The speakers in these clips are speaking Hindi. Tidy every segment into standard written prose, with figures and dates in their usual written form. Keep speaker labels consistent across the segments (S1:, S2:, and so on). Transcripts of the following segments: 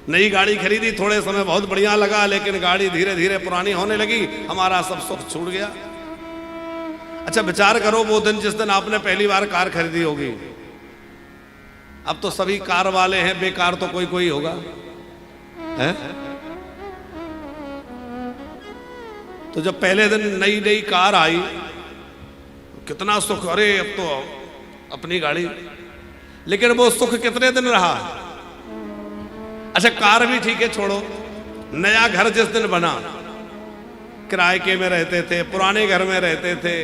S1: नई गाड़ी खरीदी, थोड़े समय बहुत बढ़िया लगा, लेकिन गाड़ी धीरे धीरे पुरानी होने लगी, हमारा सब सुख छूट गया। अच्छा विचार करो, वो दिन जिस दिन आपने पहली बार कार खरीदी होगी, अब तो सभी कार वाले हैं, बेकार तो कोई कोई होगा है? तो जब पहले दिन नई नई कार आई, कितना सुख, अरे अब तो अपनी गाड़ी। लेकिन वो सुख कितने दिन रहा? अच्छा कार भी ठीक है, छोड़ो, नया घर जिस दिन बना, किराए के में रहते थे, पुराने घर में रहते थे,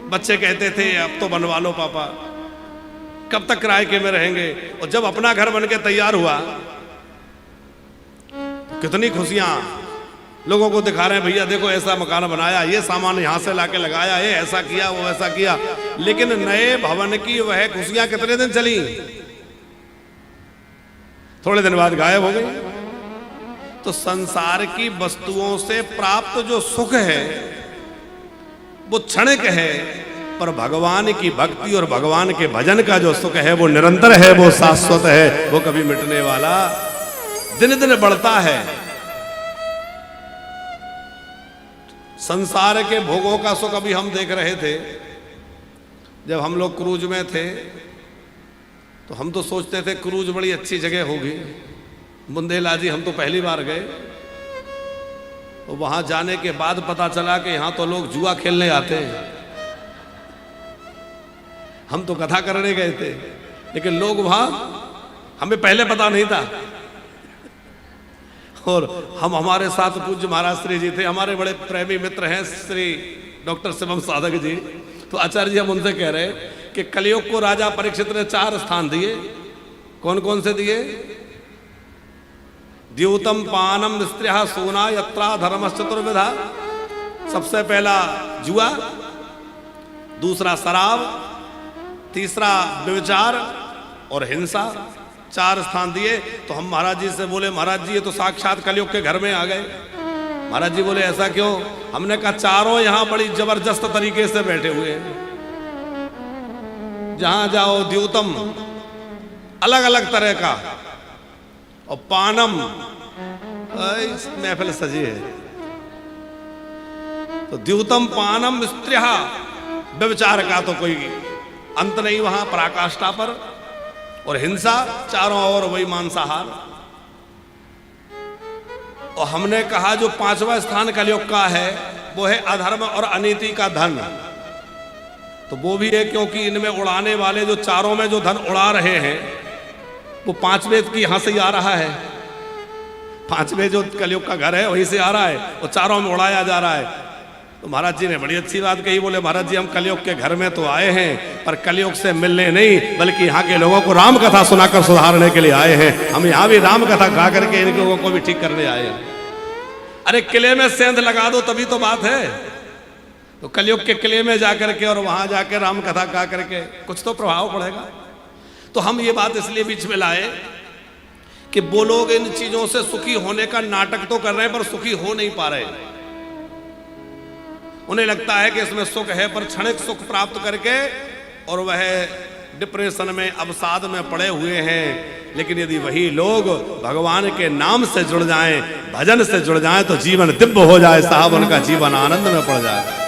S1: बच्चे कहते थे अब तो बनवा लो पापा, कब तक किराए के में रहेंगे। और जब अपना घर बन के तैयार हुआ, कितनी खुशियां, लोगों को दिखा रहे हैं, भैया देखो ऐसा मकान बनाया, ये सामान यहां से लाके लगाया, ये ऐसा किया, वो ऐसा किया। लेकिन नए भवन की वह खुशियां कितने दिन चली? थोड़े दिन बाद गायब हो गई। तो संसार की वस्तुओं से प्राप्त जो सुख है वो क्षणिक है, पर भगवान की भक्ति और भगवान के भजन का जो सुख है वो निरंतर है, वो शाश्वत है, वो कभी मिटने वाला, दिन दिन बढ़ता है। संसार के भोगों का सुख अभी हम देख रहे थे, जब हम लोग क्रूज में थे तो हम तो सोचते थे क्रूज बड़ी अच्छी जगह होगी। बुंदेला जी हम तो पहली बार गए, तो वहां जाने के बाद पता चला कि यहां तो लोग जुआ खेलने आते हैं। हम तो कथा करने गए थे, लेकिन लोग वहां, हमें पहले पता नहीं था। और हम, हमारे साथ पूज्य महाराज श्री जी थे, हमारे बड़े प्रेमी मित्र हैं श्री डॉक्टर शिवम साधक जी। तो आचार्य जी हम उनसे कह रहे कि कलयुग को राजा परीक्षित ने 4 स्थान दिए। कौन कौन से दिए? द्यूतम पानम स्त्रिया सोना यत्रा धर्मश्चतुर्विधा। सबसे पहला जुआ, दूसरा शराब, तीसरा व्यभिचार और हिंसा। 4 स्थान दिए। तो हम महाराज जी से बोले, महाराज जी ये तो साक्षात कलयुग के घर में आ गए। महाराज जी बोले ऐसा क्यों? हमने कहा चारों यहां बड़ी जबरदस्त तरीके से बैठे हुए हैं, जहां जाओ द्यूतम अलग अलग तरह का, और पानम महफिल सजी है। तो द्यूतम पानम स्त्रिया, व्यभिचार का तो कोई अंत नहीं वहां, पराकाष्ठा पर। और हिंसा चारों ओर, वही मांसाहार। और हमने कहा जो 5वां स्थान कलयुग का है वो है अधर्म और अनीति का धन। तो वो भी है क्योंकि इनमें उड़ाने वाले जो चारों में जो धन उड़ा रहे हैं वो 5वें की यहां से ही आ रहा है। 5वें जो कलयुग का घर है वहीं से आ रहा है, वो चारों में उड़ाया जा रहा है। तो महाराज जी ने बड़ी अच्छी बात कही, बोले महाराज जी हम कलयुग के घर में तो आए हैं, पर कलयुग से मिलने नहीं, बल्कि यहाँ के लोगों को राम कथा सुनाकर सुधारने के लिए आए हैं। हम यहाँ भी राम कथा गा करके इन लोगों को भी ठीक करने आए हैं। अरे किले में सेंध लगा दो तभी तो बात है। तो कलयुग के किले में जाकर के और वहां जाकर राम कथा गा करके कुछ तो प्रभाव पड़ेगा। तो हम ये बात इसलिए बीच में लाए कि वो लोग इन चीजों से सुखी होने का नाटक तो कर रहे हैं, पर सुखी हो नहीं पा रहे। उन्हें लगता है कि इसमें सुख है, पर क्षणिक सुख प्राप्त करके और वह डिप्रेशन में, अवसाद में पड़े हुए हैं। लेकिन यदि वही लोग भगवान के नाम से जुड़ जाएं, भजन से जुड़ जाएं, तो जीवन दिव्य हो जाए साहब, उनका जीवन आनंद में पड़ जाए।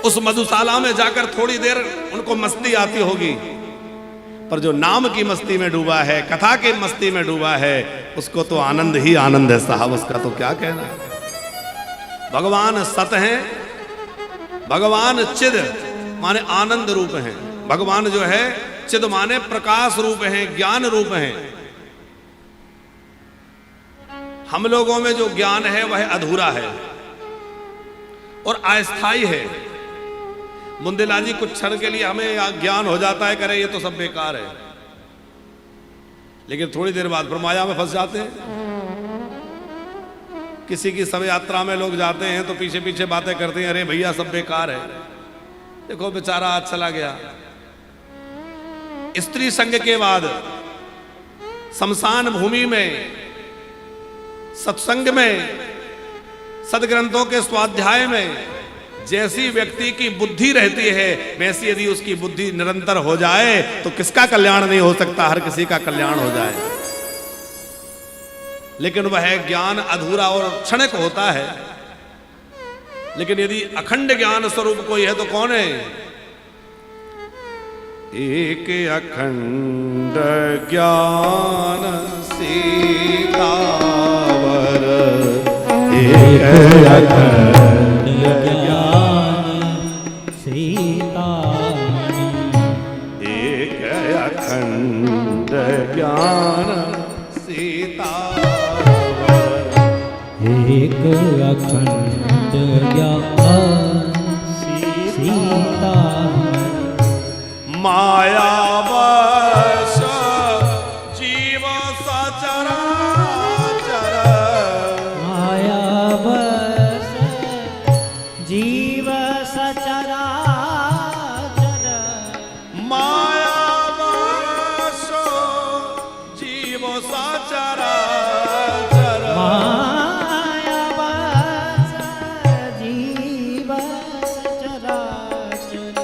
S1: उस मधुशाला में जाकर थोड़ी देर उनको मस्ती आती होगी, पर जो नाम की मस्ती में डूबा है, कथा की मस्ती में डूबा है, उसको तो आनंद ही आनंद है साहब, उसका तो क्या कहना है। भगवान सत हैं, भगवान चिद माने आनंद रूप हैं, भगवान जो है चिद माने प्रकाश रूप हैं, ज्ञान रूप हैं। हम लोगों में जो ज्ञान है वह अधूरा है और अस्थाई है। मुंदेला जी कुछ क्षण के लिए हमें ज्ञान हो जाता है, करे ये तो सब बेकार है, लेकिन थोड़ी देर बाद फिर माया में फंस जाते हैं। किसी की शव यात्रा में लोग जाते हैं तो पीछे पीछे बातें करते हैं, अरे भैया सब बेकार है, देखो बेचारा आज चला गया। स्त्री संग के बाद शमशान भूमि में, सत्संग में, सदग्रंथों के स्वाध्याय में जैसी व्यक्ति की बुद्धि रहती है, वैसी यदि उसकी बुद्धि निरंतर हो जाए तो किसका कल्याण नहीं हो सकता, हर किसी का कल्याण हो जाए। लेकिन वह ज्ञान अधूरा और क्षणिक होता है। लेकिन यदि अखंड ज्ञान स्वरूप कोई है तो कौन है? एक अखंड ज्ञान सीतावर, एक अखंड ज्ञान सीतामणि, एक अखंड ज्ञान सीतावर, एक अखंड ज्ञान सीतामणि। माया बस जीव सचराचर,
S2: माया बस जीव सचराचर,
S1: माया बस जीव सचराचर,
S2: माया बस जीव सचराचर।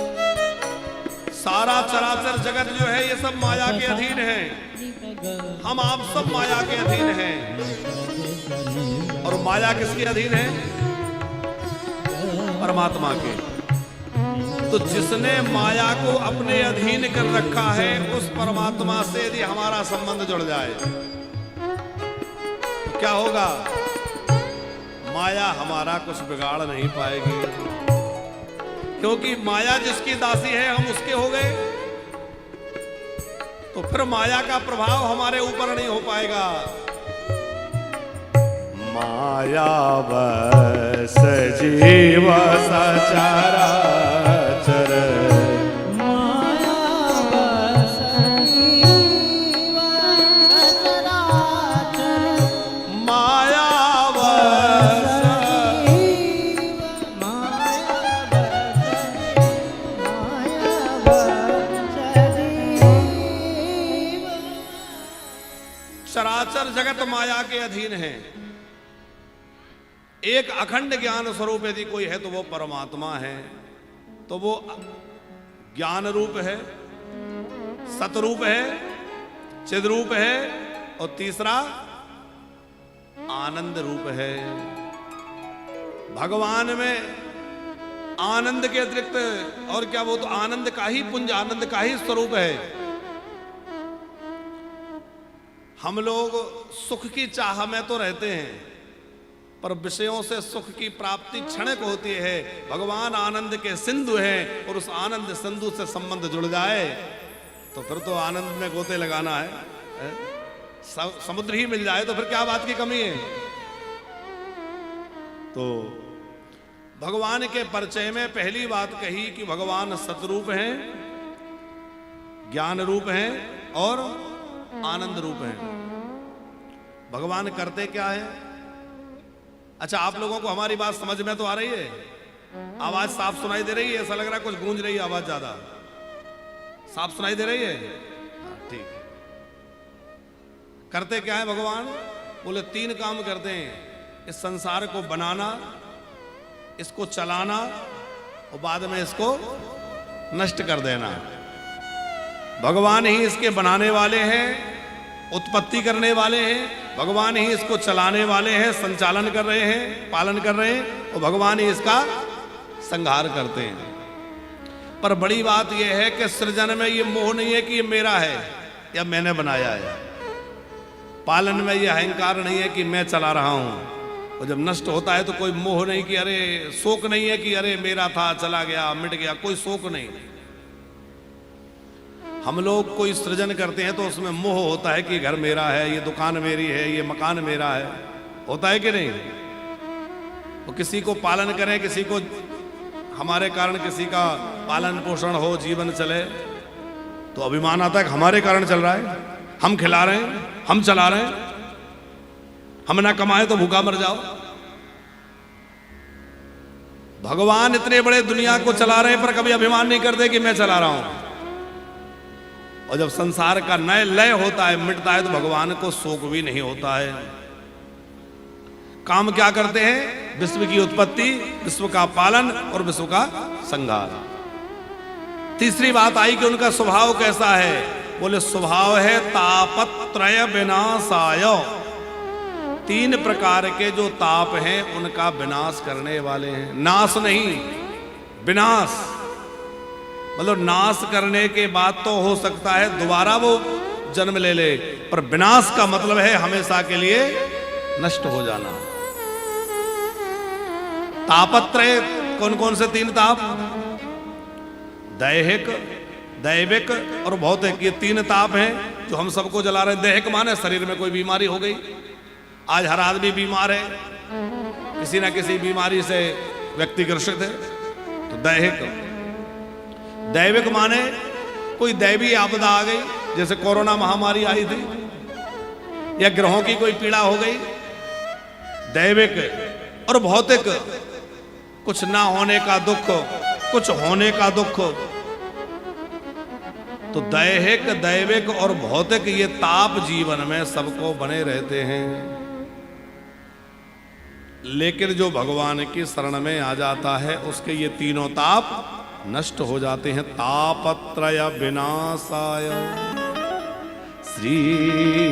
S1: सारा चराचर जगत जो है ये सब माया के अधीन है। हम आप सब माया के अधीन हैं। और माया किसके अधीन है? परमात्मा के। तो जिसने माया को अपने अधीन कर रखा है उस परमात्मा से यदि हमारा संबंध जुड़ जाए तो क्या होगा? माया हमारा कुछ बिगाड़ नहीं पाएगी, क्योंकि माया जिसकी दासी है हम उसके हो गए। तो फिर माया का प्रभाव हमारे ऊपर नहीं हो पाएगा। माया बस जीव सचराचर,
S2: माया बस जीव सचराचर,
S1: माया बस चराचर जगत माया के अधीन है। एक अखंड ज्ञान स्वरूप यदि कोई है तो वो परमात्मा है। तो वो ज्ञान रूप है, सतरूप है, चिद्रूप है और तीसरा आनंद रूप है। भगवान में आनंद के अतिरिक्त और क्या, वो तो आनंद का ही पुंज, आनंद का ही स्वरूप है। हम लोग सुख की चाह में तो रहते हैं, पर विषयों से सुख की प्राप्ति क्षणिक होती है। भगवान आनंद के सिंधु हैं और उस आनंद सिंधु से संबंध जुड़ जाए तो फिर तो आनंद में गोते लगाना है। समुद्र ही मिल जाए तो फिर क्या बात की कमी है। तो भगवान के परिचय में पहली बात कही कि भगवान सतरूप हैं, ज्ञान रूप हैं और आनंद रूप हैं। भगवान करते क्या है? अच्छा, आप लोगों को हमारी बात समझ में तो आ रही है? आवाज साफ सुनाई दे रही है? ऐसा लग रहा है कुछ गूंज रही है आवाज, ज्यादा साफ सुनाई दे रही है? ठीक है। करते क्या है भगवान? बोले 3 काम करते हैं। इस संसार को बनाना, इसको चलाना और बाद में इसको नष्ट कर देना। भगवान ही इसके बनाने वाले हैं, उत्पत्ति करने वाले हैं। भगवान ही इसको चलाने वाले हैं, संचालन कर रहे हैं, पालन कर रहे हैं और भगवान ही इसका संहार करते हैं। पर बड़ी बात यह है कि सृजन में ये मोह नहीं है कि ये मेरा है या मैंने बनाया है। पालन में ये अहंकार नहीं है कि मैं चला रहा हूं। और जब नष्ट होता है तो कोई मोह नहीं कि अरे, शोक नहीं है कि अरे मेरा था चला गया मिट गया, कोई शोक नहीं। हम लोग कोई सृजन करते हैं तो उसमें मोह होता है कि घर मेरा है, ये दुकान मेरी है, ये मकान मेरा है, होता है कि नहीं? वो किसी को पालन करें, किसी को हमारे कारण किसी का पालन पोषण हो, जीवन चले तो अभिमान आता है कि हमारे कारण चल रहा है, हम खिला रहे हैं, हम चला रहे हैं, हम ना कमाए तो भूखा मर जाओ। भगवान इतने बड़े दुनिया को चला रहे हैं पर कभी अभिमान नहीं करते कि मैं चला रहा हूं। और जब संसार का नए लय होता है, मिटता है, तो भगवान को शोक भी नहीं होता है। काम क्या करते हैं? विश्व की उत्पत्ति, विश्व का पालन और विश्व का संहार। तीसरी बात आई कि उनका स्वभाव कैसा है? बोले स्वभाव है तापत्रय विनाशाय। तीन प्रकार के जो ताप हैं उनका विनाश करने वाले हैं। नाश नहीं, विनाश। मतलब नाश करने के बाद तो हो सकता है दोबारा वो जन्म ले ले, पर विनाश का मतलब है हमेशा के लिए नष्ट हो जाना। तापत्रय कौन कौन से तीन ताप? दैहिक, दैविक और भौतिक। ये तीन ताप हैं जो हम सबको जला रहे हैं। दैहिक माने शरीर में कोई बीमारी हो गई। आज हर आदमी बीमार है, किसी ना किसी बीमारी से व्यक्ति ग्रसित है, तो दैहिक। दैविक माने कोई दैवी आपदा आ गई, जैसे कोरोना महामारी आई थी, या ग्रहों की कोई पीड़ा हो गई, दैविक। और भौतिक, कुछ ना होने का दुख, कुछ होने का दुख। तो दैहिक, दैविक और भौतिक ये ताप जीवन में सबको बने रहते हैं। लेकिन जो भगवान की शरण में आ जाता है उसके ये तीनों ताप नष्ट हो जाते हैं। तापत्रय विनाशाय श्री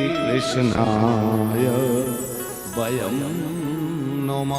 S1: कृष्णाय वयं नमः।